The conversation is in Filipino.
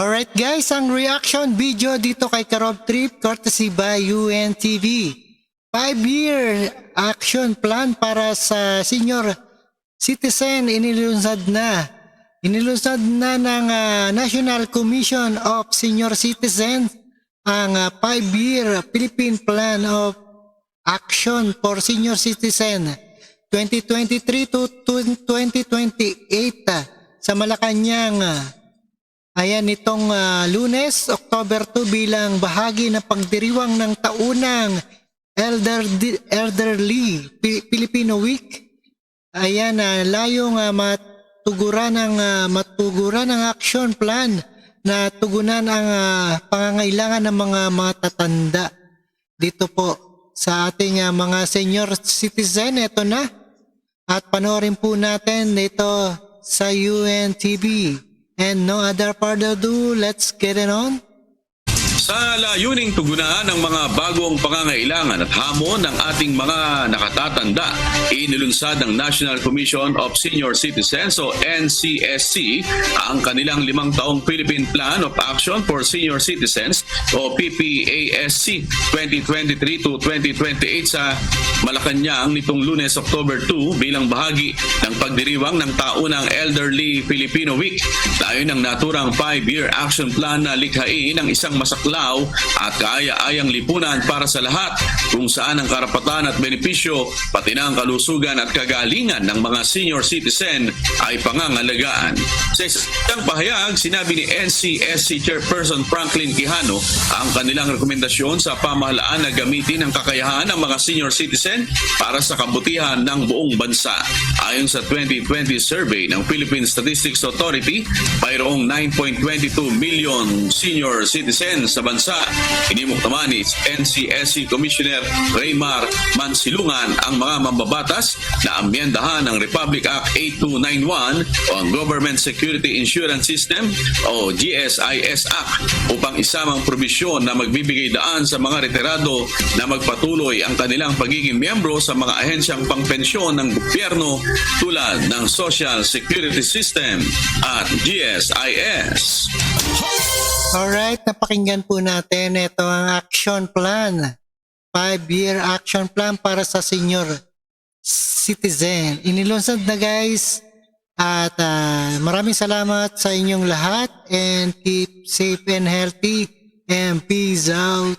Alright guys, ang reaction video dito kay Karob Trip courtesy by UNTV. 5-year action plan para sa senior citizen inilunsad na. Inilunsad na ng National Commission of Senior Citizens ang 5-year Philippine Plan of Action for Senior Citizen 2023 to 2028 sa Malacanang. Ayan, itong Lunes, October 2 bilang bahagi ng pagdiriwang ng taunang Elderly Filipino Week. Ayan, layong matuguran ng action plan na tugunan ang pangangailangan ng mga matatanda. Dito po sa ating mga senior citizen, ito na. At panoorin po natin dito sa UNTV. And no other further ado, let's get it on. Sa layuning tugunan ng mga bagong pangangailangan at hamon ng ating mga nakatatanda, inilunsad ng National Commission of Senior Citizens o NCSC ang kanilang 5 taong Philippine Plan of Action for Senior Citizens o PPASC 2023 to 2028 sa Malacanang nitong Lunes, October 2 bilang bahagi ng pagdiriwang ng taunang Elderly Filipino Week. Tayo ng naturang 5-year action plan na likhain ng isang masaklaw at kaaya-ayang lipunan para sa lahat kung saan ang karapatan at benepisyo pati na ang kalusugan at kagalingan ng mga senior citizen ay pangangalagaan. Sa isang pahayag, sinabi ni NCSC Chairperson Franklin Quijano ang kanilang rekomendasyon sa pamahalaan na gamitin ang kakayahan ng mga senior citizen para sa kabutihan ng buong bansa. Ayon sa 2020 survey ng Philippine Statistics Authority, mayroong 9.22 million senior citizens sa bansa. Inimok naman ni NCSC Commissioner Raymar Mansilungan ang mga mambabatas na amyendahan ng Republic Act 8291 o ang Government Security Insurance System o GSIS Act upang isamang probisyon na magbibigay daan sa mga retirado na magpatuloy ang kanilang pagiging miyembro sa mga ahensyang pangpensyon ng gobyerno tulad ng Social Security System at GSIS. Alright, napakinggan po natin ito ang action plan. 5-year action plan para sa senior citizen. Inilunsad na guys at maraming salamat sa inyong lahat and keep safe and healthy and peace out.